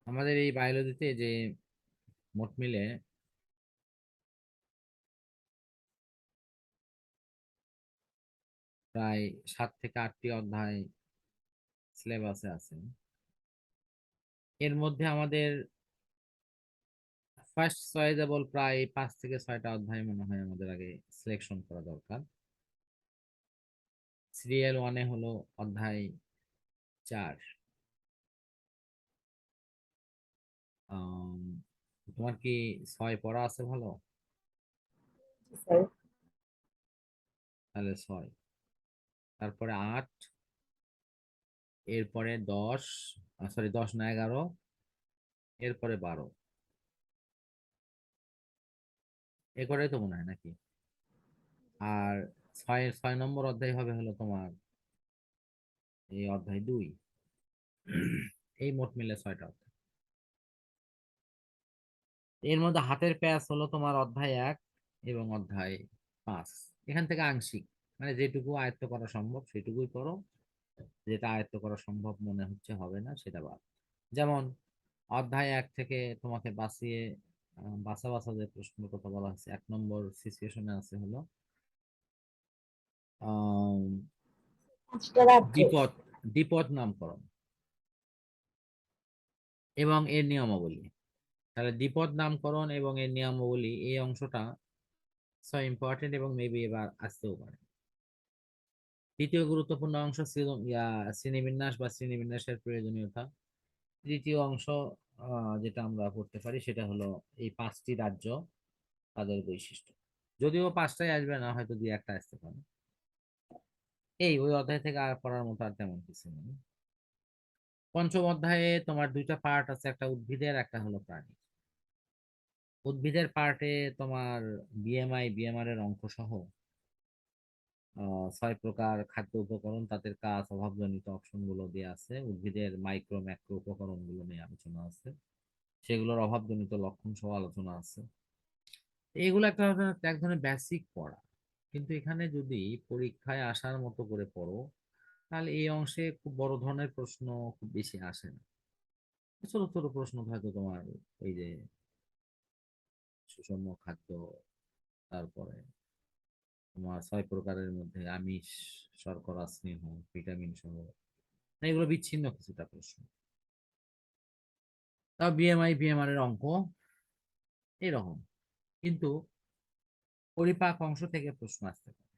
আমাদের এই বায়োলজিতে যে মোট মিলে প্রায় 7 থেকে 8টি অধ্যায় সিলেবাসে আছে। এর মধ্যে আমাদের ফার্স্ট চয়েজেবল প্রায় 5 থেকে 6টা অধ্যায় মনে হয় আমাদের আগে সিলেকশন করা দরকার। সিরিয়াল ওয়ানে হলো অধ্যায় 4। তোমার কি 6 পড়া আছে ভালো? স্যার। তাহলে 6, তারপরে 8, এরপরে 10, সরি 10 না 11, এরপরে 12। এ করে তো মনে হয় নাকি? আর 6 নম্বর অধ্যায় হবে হলো তোমার এই অধ্যায় 2। এই মোট মিলে 6টা অধ্যায়। এর মধ্যে হাতের প্যাচ হলো তোমার অধ্যায় 1 এবং অধ্যায় 5। এখান থেকে আংশিক, মানে যেটুকু আয়ত্ত করা সম্ভব সেটুকুই করো, যেটা আয়ত্ত করা সম্ভব মনে হচ্ছে হবে না সেটা বাদ। যেমন অধ্যায় 1 থেকে তোমাকে বাঁচিয়ে বাছা বাছা যে প্রশ্নের কথা বলা হচ্ছে, 1 নম্বর সিচুয়েশনে আছে হলো আহ পাঁচটা রাত্রে। দ্বিপদ দ্বিপদ নামকরণ এবং এর নিয়মাবলী। তাহলে দ্বিপদ নামকরণ এবং এর নিয়মাবলী, এই অংশটা সো ইম্পর্টেন্ট এবং মেবি এবার আসতেও পারে। দ্বিতীয় গুরুত্বপূর্ণ অংশ ছিল শ্রেণীবিন্যাস বা শ্রেণীবিন্যাসের প্রয়োজনীয়তা। তৃতীয় অংশ যেটা আমরা পড়তে পারি সেটা হলো এই 5টি রাজ্য, তাদের বৈশিষ্ট্য। যদিও 5টাই আসবে না, হয়তো 2-1টা আসতে পারে। এই ওই অধ্যায় থেকে আর পড়ার মতো আর তেমন কিছু নেই। পঞ্চম অধ্যায়ে তোমার 2টা পার্ট আছে, একটা উদ্ভিদের, একটা হলো প্রাণী। উদ্ভিদের পার্টে তোমার বিএমআর এর অঙ্ক সহ 6 প্রকার খাদ্য উপকরণ, তাদের কাজ, অভাবজনিত অপশন গুলো দেওয়া আছে। উদ্ভিদের মাইক্রো ম্যাক্রো উপকরণ গুলো নিয়ে আলোচনা আছে, সেগুলোর অভাবজনিত লক্ষণ সহ আলোচনা আছে। এগুলো এক ধরনের বেসিক পড়া, কিন্তু এখানে যদি পরীক্ষায় আসার মতো করে পড়ো তাহলে এই অংশে খুব বড় ধরনের প্রশ্ন খুব বেশি আসে না। ছোট ছোট প্রশ্ন হয়তো তোমার ওই যে সুষম খাদ্য, তারপরে তোমার 6 প্রকারের মধ্যে আমিষ, শর্করা, স্নেহ, ভিটামিন সহ, না, এগুলো বিচ্ছিন্ন কিছুটা প্রশ্ন। তাও বিএমআর এর অঙ্ক এরকম। কিন্তু পরিপাক অংশ থেকে প্রশ্ন আসতে পারে।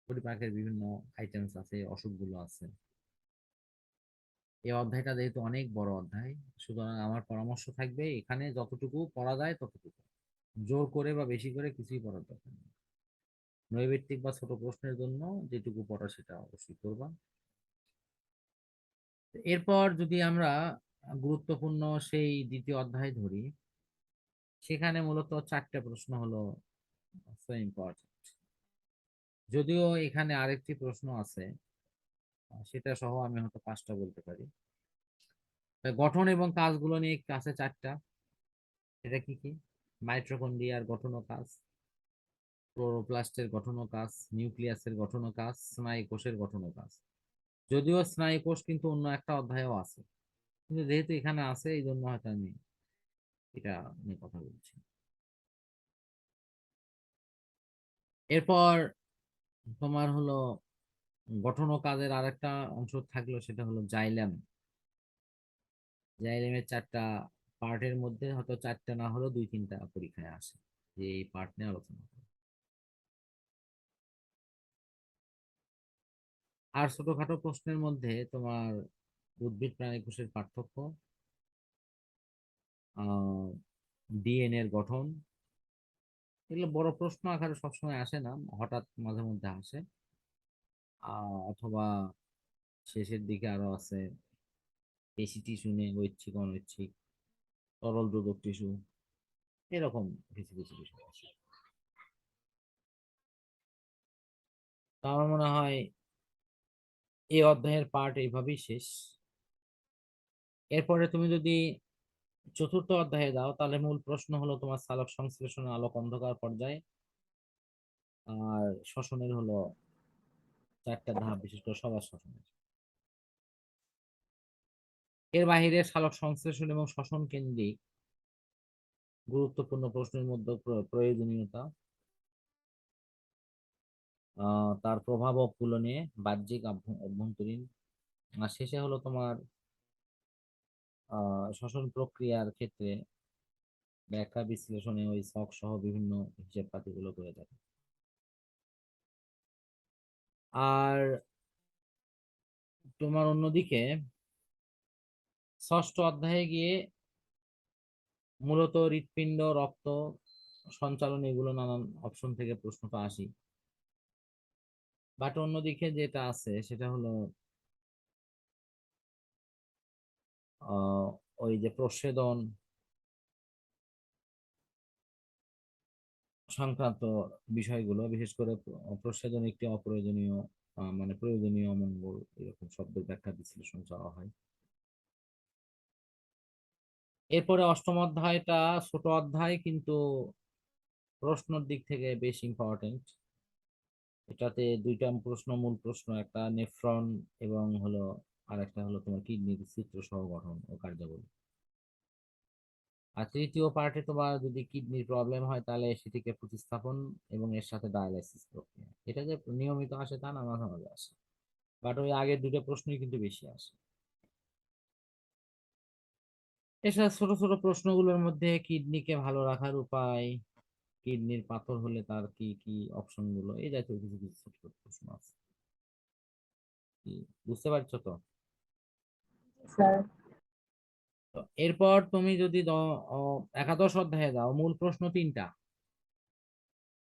পরিপাকের বিভিন্ন আইটেমস আছে, অসুখগুলো আছে। এই অধ্যায়টা যেহেতু অনেক বড় অধ্যায়, সুতরাং আমার পরামর্শ থাকবে এখানে যতটুকু পড়া যায় ততটুকু, জোর করে বা বেশি করে কিছুই পড়ার দরকার নেই। নৈর্ব্যক্তিক বা ছোট প্রশ্নের জন্য যেটুকু পড়া সেটা অবশ্যই করবা। এরপর যদি আমরা গুরুত্বপূর্ণ সেই দ্বিতীয় অধ্যায় ধরি, সেখানে মূলত 4টে প্রশ্ন হলো ইম্পর্টেন্ট। যদিও এখানে আরেকটি প্রশ্ন আছে, সেটা সহ আমি হয়তো 5টা বলতে পারি। তা গঠন এবং কাজগুলো নিয়ে আছে 4টা। এটা কি কি? মাইটোকন্ড্রিয়ার গঠন ও কাজ, ক্লোরোপ্লাস্টের গঠন ও কাজ, নিউক্লিয়াসের গঠন ও কাজ, স্নায়ু কোষের গঠন ও কাজ। যদিও স্নায়ু কোষ কিন্তু অন্য একটা অধ্যায়ও আছে, কিন্তু যেহেতু এখানে আছে এই জন্য হয়তো আমি এটা নিয়ে কথা বলছি। এরপর তোমার হলো গঠন ও কাজের আরেকটা অংশ থাকলো, সেটা হলো জাইলেম। জাইলেমের 4টা পার্টের মধ্যে হয়তো 4টা না হলেও 2-3টা পরীক্ষায় আসে যে এই পার্ট নিয়ে আলোচনা করে। আর ছোটখাটো প্রশ্নের মধ্যে তোমার উদ্ভিদ প্রাণী কোষের পার্থক্য, আহ ডিএনএ এর গঠন, এগুলো বড় প্রশ্ন আকারে সবসময় আসে না, হঠাৎ মাঝে মধ্যে আসে। অথবা শেষের দিকে আরো আছে পেশি টিস্যু নিয়ে, ঐচ্ছিক অনৈচ্ছিক, তরল রোধক টিস্যু, এরকম কিছু কিছু বিষয় আছে। তো আমার মনে হয় এই অধ্যায়ের পার্ট এইভাবেই শেষ। এরপরে তুমি যদি চতুর্থ অধ্যায়ে যাও তাহলে মূল প্রশ্ন হলো তোমার সালোক সংশ্লেষণ, আলোক অন্ধকার পর্যায়ে, আর শ্বসনের হলো 4টা ধাপ, বিশেষ করে সবার শ্বসনের। এর বাইরে সালোক সংশ্লেষণ এবং শ্বসন কেন্দ্রিক গুরুত্বপূর্ণ প্রশ্নের মধ্যে প্রয়োজনীয়তা, তার প্রভাব ও নিয়ে বাহ্যিক অভ্যন্তরীণ, আর শেষে হলো তোমার শ্বসন প্রক্রিয়ার ক্ষেত্রে ব্যাখ্যা বিশ্লেষণে ওই ছক সহ বিভিন্ন হিসেব পাতিগুলো করে থাকে। আর তোমার অন্যদিকে ষষ্ঠ অধ্যায়ে গিয়ে মূলত হৃৎপিণ্ড, রক্ত সঞ্চালন, এগুলো নানান অপশন থেকে প্রশ্নটা আসি। বাট অন্যদিকে যেটা আছে সেটা হলো ওই যে প্রচ্ছেদন সংক্রান্ত বিষয়গুলো, বিশেষ করে প্রচ্ছেদন একটি অপ্রয়োজনীয় মানে প্রয়োজনীয় অমঙ্গল, এরকম শব্দের ব্যাখ্যা বিশ্লেষণ চাওয়া হয়। এরপরে অষ্টম অধ্যায়টা ছোট অধ্যায়, কিন্তু প্রশ্নের দিক থেকে বেশ ইম্পর্টেন্ট। এটাতে দুইটা প্রশ্ন, মূল প্রশ্ন, একটা নেফ্রন এবং হলো আর একটা হলো তোমার কিডনির চিত্র সহ গঠন ও কার্যাবলী। আর তৃতীয় পার্টে তোমার যদি কিডনির প্রবলেম হয় তাহলে সেটিকে প্রতিস্থাপন এবং এর সাথে ডায়ালাইসিস প্রক্রিয়া। এটা যে নিয়মিত আসে তা না, মাঝে মাঝে আসে, বাট ওই আগের দুটো প্রশ্নই কিন্তু বেশি আসে। এছাড়া ছোট ছোট প্রশ্নগুলোর মধ্যে কিডনিকে ভালো রাখার উপায়, কিডনির পাথর হলে তার কি কি অপশন গুলো, এই জাতীয় কিছু কিছু ছোট ছোট প্রশ্ন আছে। বুঝতে পারছো তো? স্যার। তো এরপর তুমি যদি একাদশ অধ্যায়ে যাও, মূল প্রশ্ন তিনটা: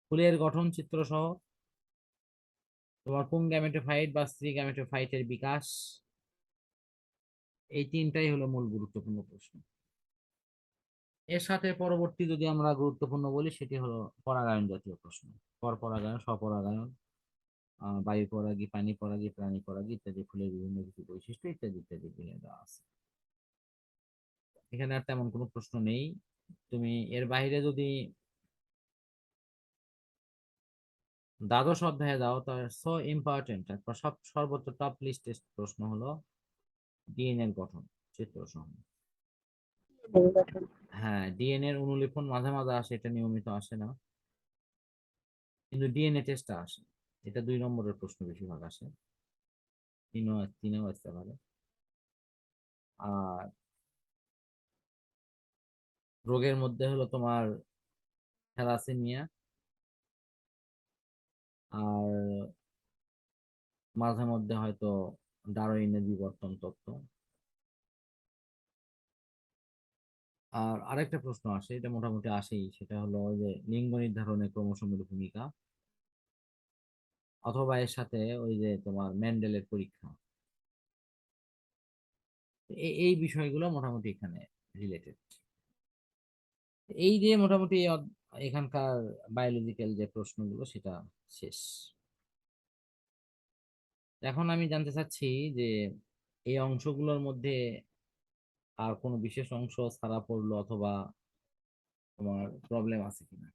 ফুলের গঠন চিত্র সহ, তোমার পুং গ্যামেটোফাইট বা স্ত্রী গ্যামেটোফাইটের বিকাশ, এই তিনটাই হলো মূল গুরুত্বপূর্ণ প্রশ্ন। এর সাথে পরবর্তী যদি আমরা গুরুত্বপূর্ণ বলি সেটি হলো পরাগায়ন জাতীয় প্রশ্ন, পরপরাগায়ন, স্বপরাগায়ন, বায়ু পরাগী, পানি পরাগী, প্রাণী পরাগী ইত্যাদি, ফুলের বিভিন্ন কিছু বৈশিষ্ট্য ইত্যাদি ইত্যাদি বলে দেওয়া আছে। এখানে আর তেমন কোনো প্রশ্ন নেই। তুমি এর বাইরে যদি দ্বাদশ অধ্যায়ে যাও, তার সো ইম্পর্টেন্ট সর্বোচ্চ টপ লিস্টের প্রশ্ন হলো ডিএনএ গঠন চিত্র সহ। হ্যাঁ, ডিএনএ এর অনুলিপন মাঝে মাঝে আসে, এটা নিয়মিত আসে না, কিন্তু ডিএনএ টেস্টটা আসে। এটা 2 নম্বরের প্রশ্ন বেশিরভাগ আসে, তিনেও আসতে পারে। আর রোগের মধ্যে হলো তোমার থ্যালাসেমিয়া, আর মাঝে মধ্যে হয়তো ডারউইনের বিবর্তন তত্ত্ব। আর আরেকটা প্রশ্ন আসে, এটা মোটামুটি আসেই, সেটা হলো ওই যে লিঙ্গ নির্ধারণে ক্রোমোসোমের ভূমিকা, অথবা এর সাথে ওই যে তোমার মেন্ডেলের পরীক্ষা। এই বিষয়গুলো মোটামুটি এখানে রিলেটেড। এই যে মোটামুটি এখানকার বায়োলজিক্যাল যে প্রশ্নগুলো সেটা শেষ। এখন আমি জানতে চাচ্ছি যে এই অংশগুলোর মধ্যে আর কোনো বিশেষ অংশ ছাড়া পড়লো অথবা তোমার প্রবলেম আছে কিনা।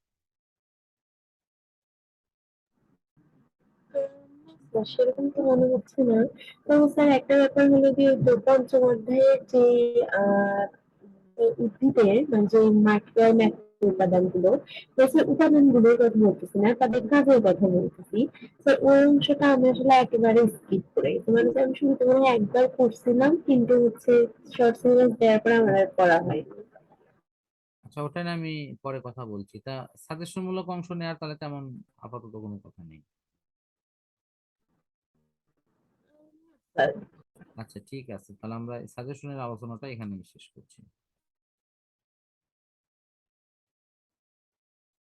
সেরকম তো মনে হচ্ছে না। তো স্যার একটা ব্যাপার হলো যে পঞ্চম অধ্যায়ের যে আহ উদ্ভিদের মানে যে মাইক্রো ম্যাক্রো উপাদানগুলো, সেই উপাদানগুলোর কথা বলতেছি না, তাদের কাজের কথা বলতেছি। তো ওই অংশটা আমি আসলে একেবারে স্কিপ করে গেছি, মানে যে আমি শুনতে মনে হয় একবার করছিলাম, কিন্তু হচ্ছে শর্ট সিলেবাস দেওয়ার পরে আমার আর করা হয়নি। আচ্ছা, ওটা নিয়ে আমি পরে কথা বলছি। তা সাজেশনমূলক অংশ নেওয়ার তাহলে তেমন আপাতত কোনো কথা নেই। স্যার। আচ্ছা ঠিক আছে, তাহলে আমরা সাজেশনের আলোচনাটা এখানে শেষ করছি।